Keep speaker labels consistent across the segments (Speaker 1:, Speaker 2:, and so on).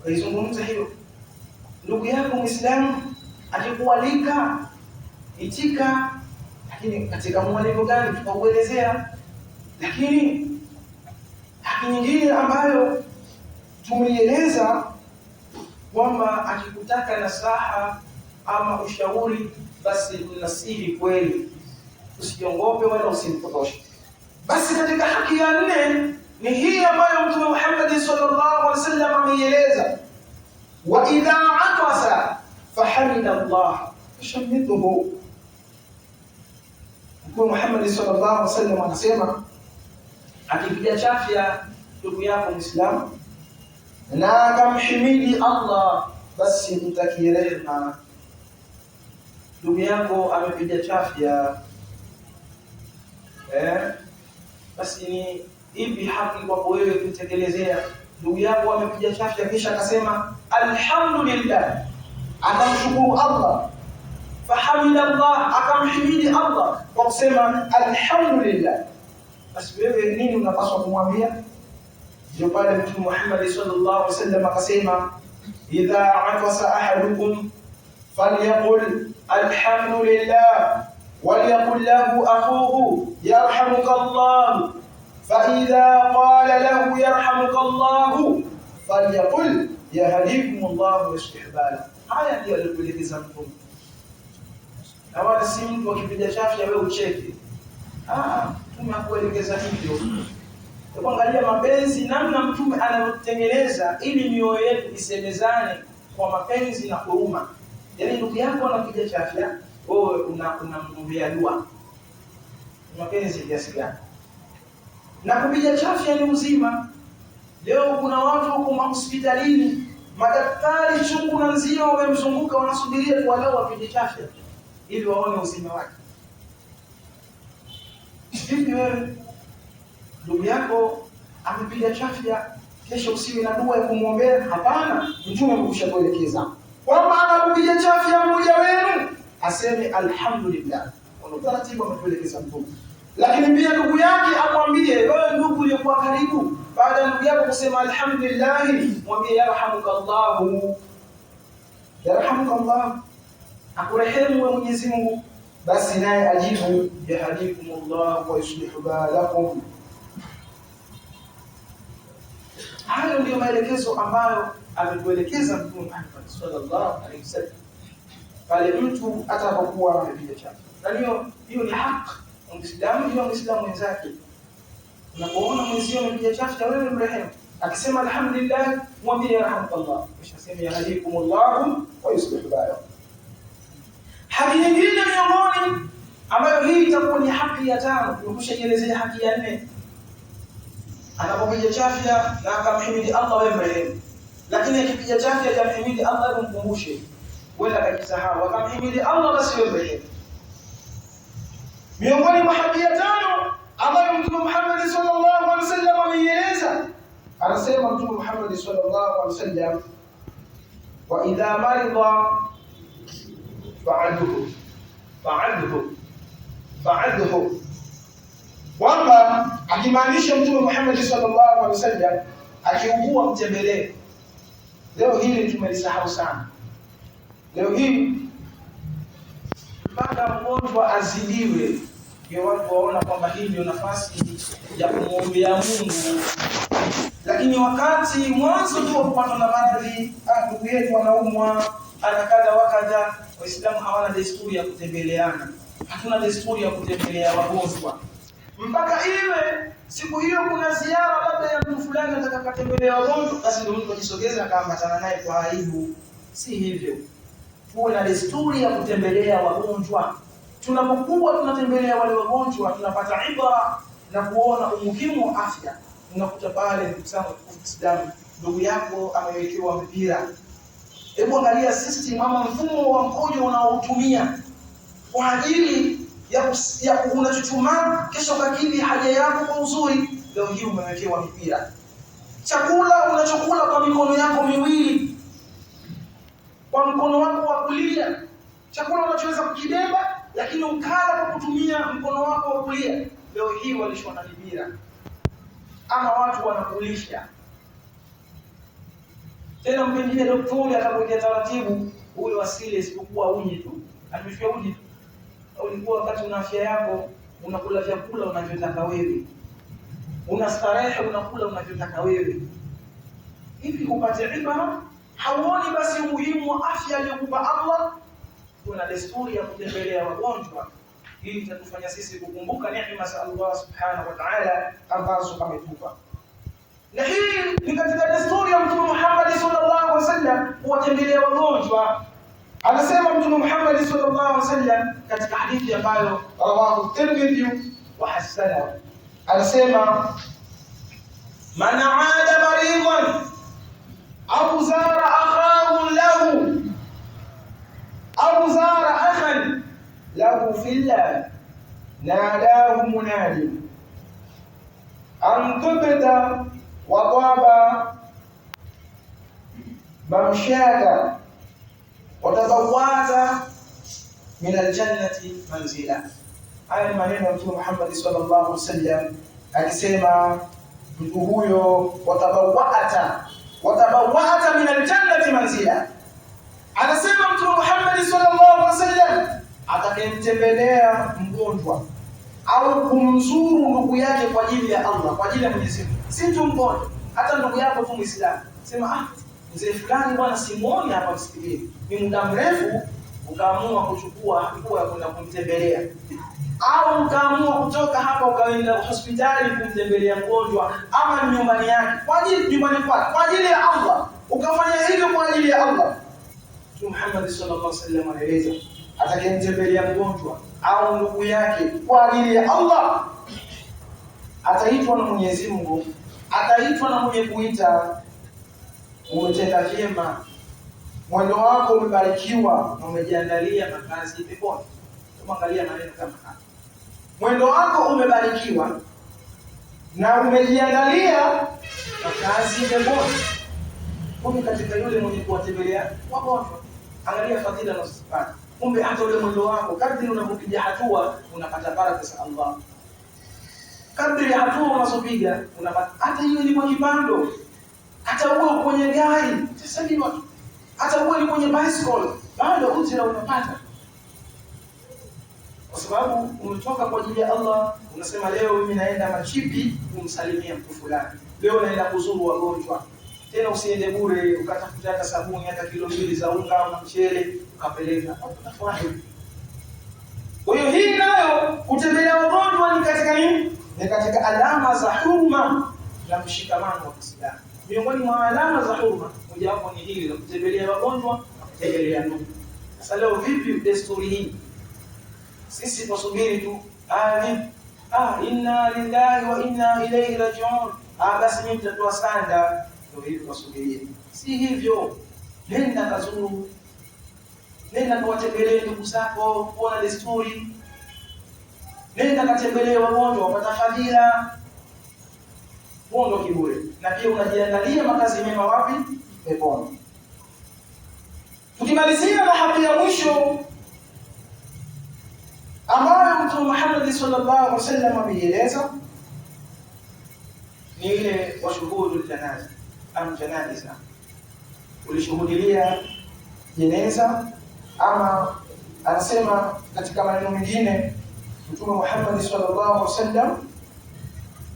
Speaker 1: Kaizungumza hilo. Ndugu yako Muislamu akikualika, itika, lakini katika mwaliko gani tukauelezea. Lakini haki nyingine ambayo tumeieleza kwamba akikutaka nasaha ama ushauri, basi unasihi kweli, usiongope wala usimpotoshe. Basi katika haki ya 4 ni hii ambayo Mtume Muhammad sallallahu alaihi wasallam ameieleza, wa idha atasa fahamida Allah fashammithu. Mtume Muhammad sallallahu alaihi wasallam anasema, akipiga chafya ndugu yako Muislamu na akamhimidi Allah, basi mtakie rehema. Ndugu yako amepiga chafya, basi ni ipi haki kwako wewe kutekelezea? Ndugu yako amepiga chafya kisha akasema alhamdulillah, akamshukuru Allah, fahamida Allah, akamhimidi Allah kwa kusema alhamdulillah, basi wewe nini unapaswa kumwambia? Ndio pale Mtume Muhammad sallallahu alaihi wasallam akasema, idha atasa ahadukum falyaqul alhamdulillah waliyaqul lahu akhuhu yarhamukallah, fa idha qala lahu yarhamukallah falyaqul yahdikumullah wa yuslih balahu. Haya ndio alikuelekeza Mtume, na wala si mtu akipiga chafya wewe ucheke. Mtume hakuelekeza hivyo. Angalia mapenzi, namna Mtume anavyotengeneza ili mioyo yetu isemezane kwa mapenzi na huruma. Yaani ndugu yako anapiga chafya, wewe unamwombea dua. Mapenzi kiasi gani? Na kupiga chafya ni uzima. Leo kuna watu huko hospitalini, madaktari chungu na nzima wamemzunguka, wanasubiria kuwalao wapige chafya ili waone uzima wake. Vipi wewe ndugu yako amepiga chafya, kesho usiwe na dua ya kumwombea? Hapana, Mtume amekuelekeza kwamba anapopiga chafya mmoja wenu aseme alhamdulillah. Kwa utaratibu ametuelekeza Mtume. Lakini pia ndugu yake amwambie, wewe ndugu uliyekuwa karibu, baada ya ndugu yako kusema alhamdulillah, mwambie yarhamukallah, yarhamukallah, akurehemu wewe Mwenyezi Mungu. Basi naye ajibu yahdikumullah wa yuslihu balakum. Hayo ndio maelekezo ambayo ametuelekeza Mtume Muhammad sallallahu alaihi wasallam pale mtu atakapokuwa amepiga chafya. Na hiyo ni haki ya Muislamu, hiyo Muislamu mwenzake. Unapoona mwenzio amepiga chafya, wewe mrehemu. Akisema alhamdulillah, mwambie yarhamukallah, kisha sema yahdikumullah wa yuslihu balakum. Haki nyingine miongoni ambayo hii itakuwa ni haki ya 5, tumeshaelezea haki ya 4. Anapopiga chafya na akamhimidi Allah, wewe mrehemu. Lakini akipiga chafya akamhimidi Allah, umkumbushe. Wala akisahau akamhimidi Allah, basi wewe mrehemu. Miongoni mwa haki ya 5 ambayo Mtume Muhammad sallallahu alaihi wasallam ameieleza, anasema Mtume Muhammad sallallahu alaihi wasallam, wa idha marida fa'adhu. Kwamba akimaanisha Mtume Muhammad sallallahu alaihi wasallam akiugua mtembelee. Leo hili tumelisahau sana. Leo hii mpaka mgonjwa azidiwe ndio watu waona kwamba hii ndio nafasi ya kumwombea Mungu. Lakini wakati mwanzo tu kupata na maradhi, ndugu yetu anaumwa, anakadha wakadha, Waislamu hawana desturi ya kutembeleana. Hatuna desturi ya kutembelea wagonjwa. Mpaka iwe siku hiyo kuna ziara labda ya mtu fulani anataka kutembelea wagonjwa, basi ndio mtu ajisogeza akaambatana naye kwa aibu. Si hivyo. Tuwe na desturi ya kutembelea wagonjwa. Tunapokuwa tunatembelea wale wagonjwa, tunapata ibara na kuona umuhimu wa afya. Unakuta pale ndugu zangu Waislamu, ndugu yako amewekewa mpira. Hebu angalia system ama mfumo wa mkojo unaotumia kwa ajili ya unachuchumaa, kesho kakidhi haja yako kwa uzuri. Leo hii umewekewa mpira. Chakula unachokula kwa mikono yako miwili, kwa mkono wako wa kulia, chakula unachoweza kukibeba, lakini ukala kwa kutumia mkono wako wa kulia. Leo hii walishwa na mipira, ama watu wanakulisha. Tena mpengine daktari atakuwekea taratibu ule wasile isipokuwa uji tu. Amefikia uji. Ulikuwa wakati una afya yako unakula vyakula unavyotaka wewe. Unastarehe unakula unavyotaka wewe. Hivi upate ibara? Hauoni basi umuhimu wa afya aliyokupa Allah? Kuna desturi ya kutembelea wagonjwa. Hii itatufanya sisi kukumbuka neema za Allah subhanahu wa ta'ala ambazo ametupa. Na hii ni katika desturi ya Mtume Muhammad sallallahu alaihi wasallam kuwatembelea wagonjwa. Anasema Mtume Muhammad sallallahu alaihi wasallam katika hadithi ambayo rawahu Tirmidhi wa hasanahu. Anasema man 'ada maridan au zara akhahu lahu au zara akhan lahu fillah nadahu munadi an tubta wa taba mamshaka wa tazawwaza min aljannati manzila. Haya ni maneno ya Mtume Muhammad sallallahu alaihi wasallam akisema mtu huyo watabawata min aljannati manzila. Anasema Mtume Muhammad sallallahu alaihi wasallam atakayemtembelea mgonjwa au kumzuru ndugu yake kwa ajili ya Allah, kwa ajili ya Mwenyezi Mungu, si tu mgonjwa, hata ndugu yako tu Muislamu, sema mzee fulani bwana simuoni hapa msikitini, ni muda mrefu, ukaamua kuchukua hatua ya kwenda kumtembelea, au ukaamua kutoka hapa ukaenda hospitali kumtembelea mgonjwa, ama nyumbani yake kwa ajili nyumbani kwake kwa ajili ya Allah, ukafanya hivyo kwa ajili ya Allah. Mtume Muhammad sallallahu alaihi wasallam anaeleza atakayemtembelea mgonjwa au ndugu yake kwa ajili ya Allah ataitwa na Mwenyezi Mungu, ataitwa na mwenye kuita umetenda vyema, mwendo wako umebarikiwa na umejiandalia makazi peponi. Tuangalia maneno kama haya. Mwendo wako umebarikiwa na umejiandalia makazi peponi. Kumbe katika yule mwenye kuwatembelea wagonjwa, angalia fadhila unazopata. Kumbe hata yule mwendo wako kadri unapopiga hatua unapata baraka za Allah. Kadri ya hatua unazopiga unapata, hata hiyo ni kwa kipando, hata uwe kwenye gari utasaliwa, hata uwe kwenye bicycle bado ujira unapata, kwa sababu umetoka kwa ajili ya Allah. Unasema leo mimi naenda Machipi kumsalimia mtu fulani, leo naenda kuzuru wagonjwa. Tena usiende bure ukatafuta hata sabuni hata kilo 2 za unga au mchele ukapeleka, utafurahi. Kwa hiyo hii nayo kutembelea wagonjwa ni katika nini? Ni katika alama za huruma na mshikamano wa Kiislamu. Miongoni mwa alama za huruma mojawapo ni hili la kutembelea wagonjwa na kutembelea ndugu. Sasa leo vipi desturi hii? Sisi tusubiri tu inna lillahi wa inna ilayhi raji'un, basi mimi nitatoa sanda, ndio hivi tusubiri. Si hivyo, nenda kazuru, nenda kuwatembelee ndugu zako, kuona desturi, nenda katembelee wagonjwa wapata fadhila, huo kiburi, na pia unajiandalia makazi mema wapi? Peponi. Tukimalizia na haki ya mwisho ambayo Mtume Muhammad sallallahu alaihi wasallam ameeleza ni ile washuhudul janaza am janaiza, ulishuhudia jeneza. Ama anasema katika maneno mengine Mtume Muhammad sallallahu alaihi wasallam,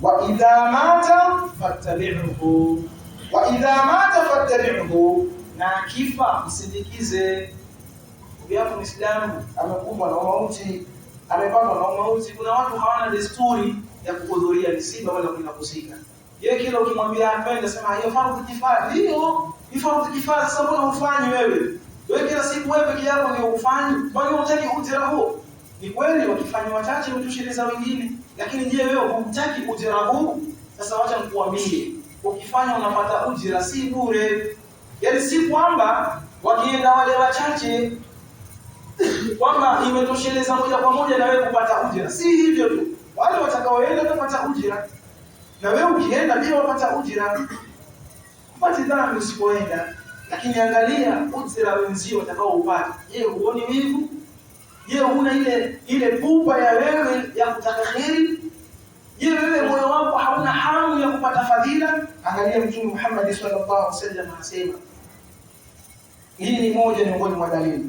Speaker 1: wa idha mata fattabi'uhu, wa idha mata fattabi'uhu, na akifa msindikize. Ukiapo Muislamu amekumbwa na mauti, amepatwa na mauti, kuna watu hawana desturi ya kuhudhuria misiba wala kwenda kuzika. Yeye kila ukimwambia apende sema hiyo fardhu kifaya, hiyo ni fardhu kifaya. Sasa mbona hufanyi wewe? Wewe kila siku wewe peke yako ndio ufanyi, kwani unataka ujira huo? Ni kweli wakifanya wachache utosheleza wengine, lakini je, wewe hutaki ujira huu? Sasa wacha nikuambie, ukifanya unapata ujira si bure. Yaani si kwamba wakienda wale wachache kwamba imetosheleza moja kwa moja na wewe kupata ujira. Si hivyo tu, wale watakaoenda kupata ujira na wewe ukienda pia wapata ujira, upate dhambi usipoenda. Lakini angalia ujira wenzio watakao upata. Je, huoni wivu? Je, huna ile pupa ya wewe ya kutaka kheri? Je, wewe moyo wako hauna hamu ya kupata fadhila? Angalia Mtume Muhammad sallallahu alaihi wasallam anasema, Hii ni moja miongoni mwa dalili.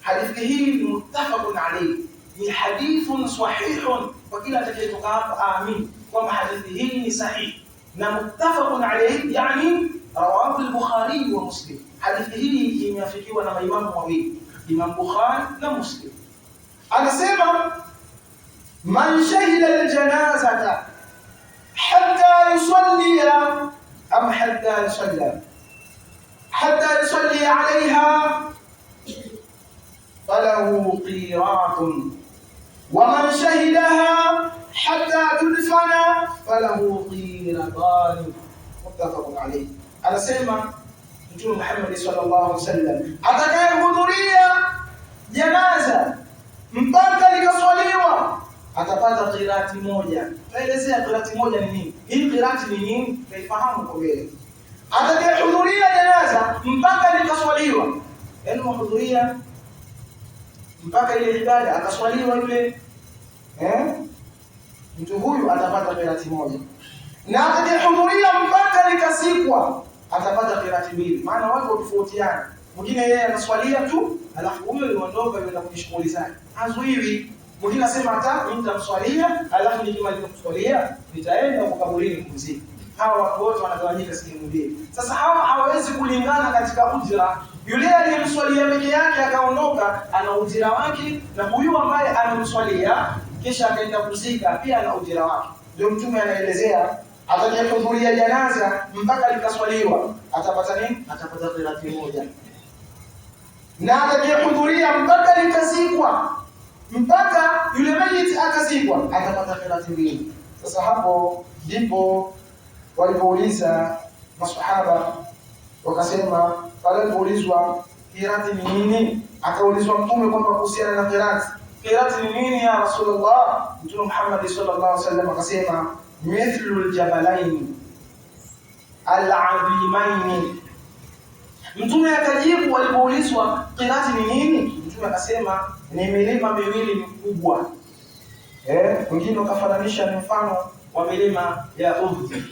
Speaker 1: Hadithi hii ni muttafaqun alayhi, ni hadithun sahihun, kwa kila atakayetoka hapa aamini kwamba hadithi hii ni sahihi na muttafaqun alayhi, yani rawahu al-Bukhari wa Muslim. Hadithi hii imeafikiwa na maimamu wawili, Imam Bukhari na Muslim. Anasema man shahida al-janazata hatta yusalliya am hatta yusalla حتى يصلي عليها فله قيراط، ومن شهدها حتى تدفن فله قيراطان، متفق عليه. Anasema Mtume Muhammad sallallahu alaihi wasallam, atakayehudhuria janaza mpaka likaswaliwa atapata qirati moja. Tuelezea qirati moja ni nini? Hii qirati ni nini? Tuifahamu kwa mbele. Atakayehudhuria janaza mpaka likaswaliwa, yaani wahudhuria mpaka ile ibada akaswaliwa yule mtu huyu atapata qirati moja, na atakayehudhuria mpaka likasikwa atapata qirati mbili. Maana watu watofautiana, mwingine yeye anaswalia tu alafu huyo yuondoka yenda kwenye shughuli zake, hazuiwi. Mwingine anasema hata mimi nitamswalia alafu nikimaliza kuswalia nitaenda kwa kaburini kupumzika. Hawa watu wote wanagawanyika sehemu mbili. Sasa hawa hawawezi kulingana katika ujira. Yule aliyemswalia peke yake akaondoka ana ujira wake, na huyu ambaye anamswalia kisha akaenda kuzika pia ana ujira wake. Ndio Mtume anaelezea, atakayehudhuria janaza mpaka likaswaliwa atapata nini? Atapata qirati moja. Na atakayehudhuria mpaka likazikwa, mpaka yule maiti akazikwa atapata qirati mbili. Sasa hapo ndipo walipouliza maswahaba wakasema, pale alipoulizwa qirati ni nini, akaulizwa Mtume kwamba kuhusiana na qirati, qirati ni nini ya Rasulullah? Mtume Muhammad sallallahu alaihi wasallam akasema, mithlu aljabalaini al'azimaini. Mtume akajibu walipoulizwa qirati ni nini, Mtume akasema ni milima miwili mikubwa. Wengine wakafananisha ni mfano wa milima ya Uhud.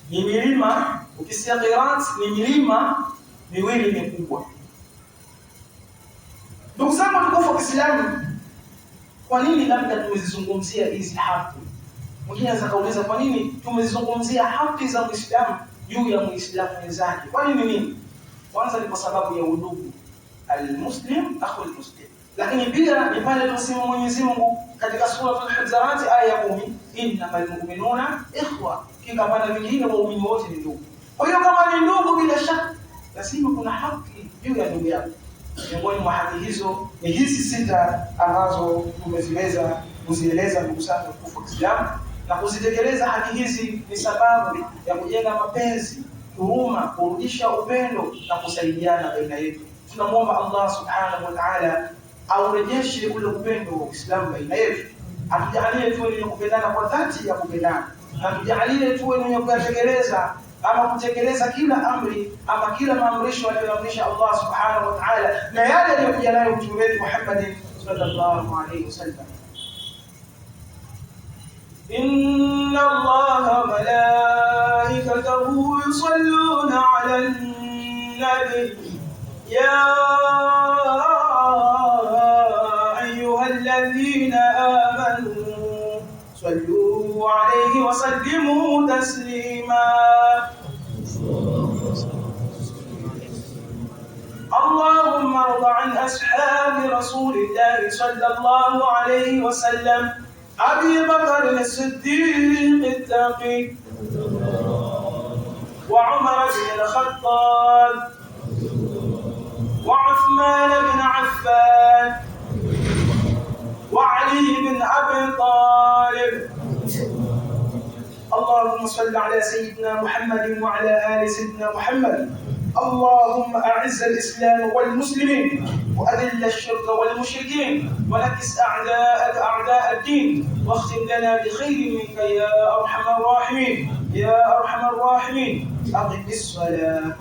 Speaker 1: Ni milima, ukisikia qirat ni milima miwili mikubwa. Ndugu zangu tukufu wa Kiislamu, kwa nini labda tumezizungumzia hizi haki? Mwingine anaweza kauliza kwa nini tumezizungumzia haki za Muislamu juu ya Muislamu mwenzake? Kwa nini? Kwanza ni kwa sababu ya udugu, al-muslim akhul muslim. Lakini pia ni pale tunasema Mwenyezi Mungu katika sura Al-Hujurat aya ya 10, innamal mu'minuna ikhwa, kika pale vingine waumini wote ni ndugu. Kwa hiyo kama ni ndugu, bila shaka lazima kuna haki juu ya ndugu yako. Miongoni mwa haki hizo ni hizi sita ambazo tumeziweza kuzieleza ndugu zangu tukufu wa Kiislamu, na kuzitekeleza haki hizi ni sababu ya kujenga mapenzi, huruma, kurudisha upendo na kusaidiana baina yetu. Tunamwomba Allah subhanahu wa ta'ala aurejeshe ule upendo wa Uislamu baina yetu, atujalie tuwe wenye kupendana kwa dhati ya kupendana, na tujalie tuwe wenye kutekeleza kutekeleza kila amri ama kila maamrisho aliyoamrisha Allah subhanahu wa ta'ala, na yale aliyokuja nayo Mtume wetu Muhammad sallallahu alayhi wasallam. Inna Allaha malaikatahu yusalluna 'alan nabi ya ayyuhalladhina amanu sallu 'alayhi wa sallimu taslima. اللهم ارض عن أصحاب رسول الله صلى الله عليه وسلم، أبي بكر الصديق التقي، وعمر بن الخطاب، وعثمان بن عفان، وعلي بن أبي طالب. اللهم صل على سيدنا محمد وعلى آل سيدنا محمد. اللهم أعز الإسلام والمسلمين وأذل الشرك والمشركين ونكس أعداءك أعداء الدين، واختم لنا بخير منك يا أرحم الراحمين. يا أرحم الراحمين. أقم الصلاة.